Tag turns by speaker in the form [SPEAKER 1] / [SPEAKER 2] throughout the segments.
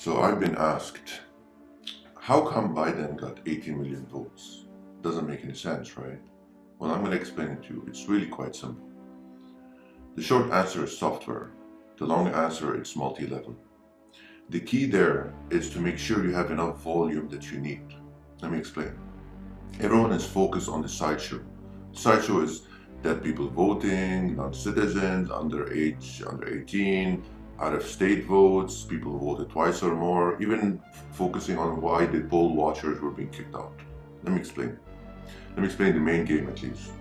[SPEAKER 1] So I've been asked, how come Biden got 80 million votes? Doesn't make any sense, right? Well, I'm going to explain it to you. It's really quite simple. The short answer is software. The long answer is multi-level. The key there is to make sure you have enough volume that you need. Let me explain. Everyone is focused on the sideshow. Sideshow is dead people voting, non-citizens, under 18, out-of-state votes, people who voted twice or more, even focusing on why the poll watchers were being kicked out. Let me explain. Let me explain the main game at least.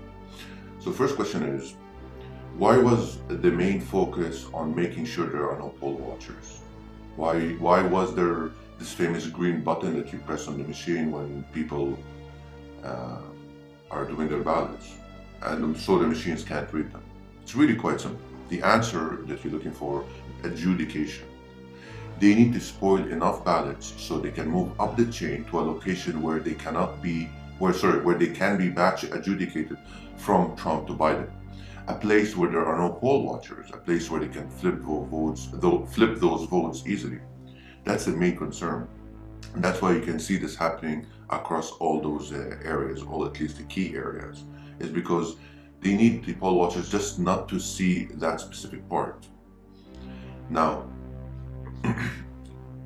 [SPEAKER 1] So first question is, why was the main focus on making sure there are no poll watchers? Why was there this famous green button that you press on the machine when people are doing their ballots, and so the machines can't read them? It's really quite simple. The answer that you're looking for, adjudication. They need to spoil enough ballots so they can move up the chain to a location where they cannot be, where they can be batch adjudicated from Trump to Biden. A place where there are no poll watchers, a place where they can flip those votes easily. That's the main concern. And that's why you can see this happening across all those areas, or at least the key areas, is because they need the poll watchers just not to see that specific part. Now,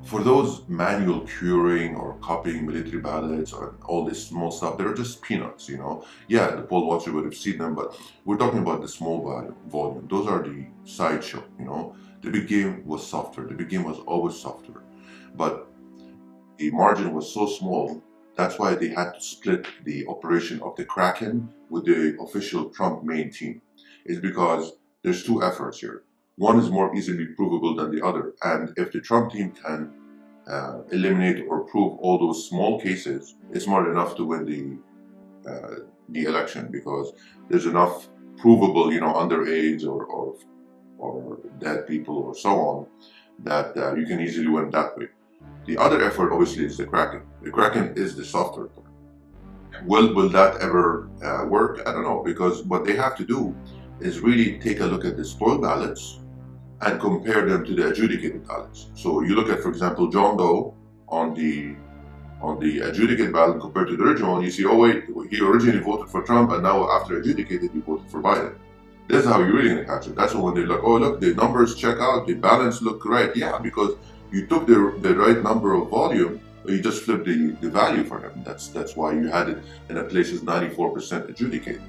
[SPEAKER 1] for those manual curing or copying military ballots or all this small stuff, they're just peanuts, you know. Yeah, the poll watcher would have seen them, but we're talking about the small volume. Those are the sideshow, you know. The big game was software. The big game was always software. But the margin was so small, that's why they had to split the operation of the Kraken with the official Trump main team. It's because there's two efforts here. One is more easily provable than the other. And if the Trump team can eliminate or prove all those small cases, it's more than enough to win the election, because there's enough provable, you know, underage or dead people or so on, that you can easily win that way. The other effort, obviously, is the Kraken. The Kraken is the software part. Will that ever work? I don't know, because what they have to do is really take a look at the spoiled ballots and compare them to the adjudicated ballots. So you look at, for example, John Doe on the adjudicated ballot compared to the original one, you see, oh wait, he originally voted for Trump, and now after adjudicated, he voted for Biden. This is how you're really going to catch it. That's when they're like, oh look, the numbers check out, the balance look right. Yeah, because you took the right number of volume, but you just flipped the value for them. That's why you had it in a place is 94% adjudicated.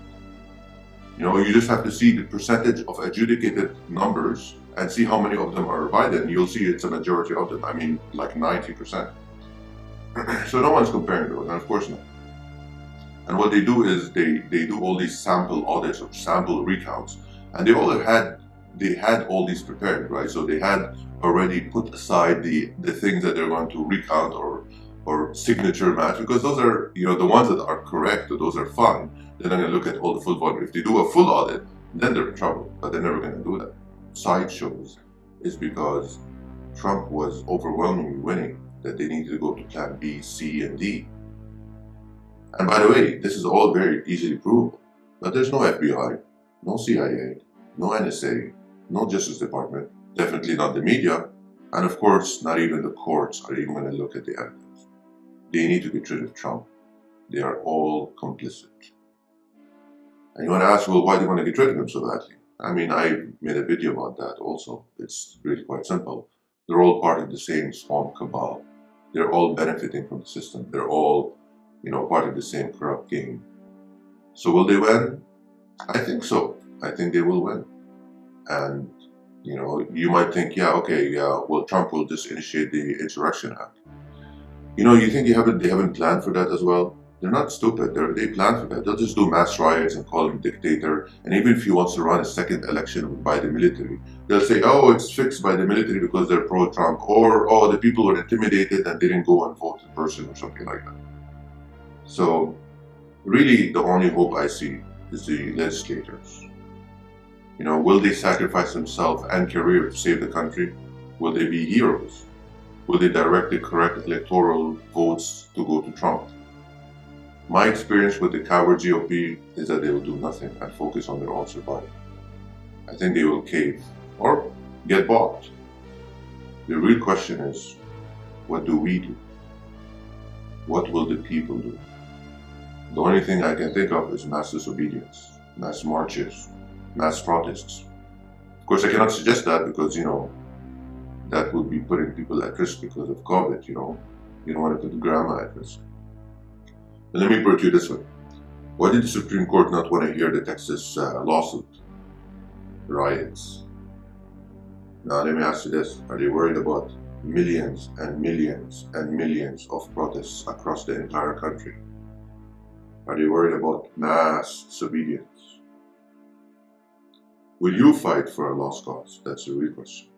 [SPEAKER 1] You know, you just have to see the percentage of adjudicated numbers and see how many of them are Biden. You'll see it's a majority of them. I mean, like 90%. So no one's comparing those, and of course not. And what they do is they do all these sample audits or sample recounts, and they had all these prepared, right? So they had already put aside the things that they're going to recount or signature match, because those are, you know, the ones that are correct, those are fine. They're not going to look at all the full volume. If they do a full audit, then they're in trouble, but they're never going to do that. Sideshows is because Trump was overwhelmingly winning, that they needed to go to plan B, C, and D. And by the way, this is all very easily provable, but there's no FBI, no CIA, no NSA, no Justice Department, definitely not the media, and of course, not even the courts are even going to look at the evidence. They need to get rid of Trump. They are all complicit. And you want to ask, well, why do you want to get rid of him so badly? I mean, I made a video about that also. It's really quite simple. They're all part of the same swamp cabal. They're all benefiting from the system. They're all, you know, part of the same corrupt game. So will they win? I think so. I think they will win. And, you know, you might think, yeah, okay, yeah, well, Trump will just initiate the Insurrection Act. You know, you think they haven't planned for that as well? They're not stupid. They plan for that. They'll just do mass riots and call him dictator. And even if he wants to run a second election by the military, they'll say, oh, it's fixed by the military because they're pro-Trump. Or, oh, the people were intimidated and didn't go and vote in person or something like that. So, really, the only hope I see is the legislators. You know, will they sacrifice themselves and career to save the country? Will they be heroes? Will they direct the correct electoral votes to go to Trump? My experience with the coward GOP is that they will do nothing and focus on their own survival. I think they will cave or get bought. The real question is, What do we do? What will the people do? The only thing I can think of is mass disobedience, mass marches, mass protests. Of course, I cannot suggest that because, that would be putting people at risk because of COVID, You don't want to put the grandma at risk. But let me put it to you this way. Why did the Supreme Court not want to hear the Texas lawsuit riots? Now, let me ask you this. Are they worried about millions and millions and millions of protests across the entire country? Are they worried about mass disobedience? Will you fight for a lost cause? That's the real question.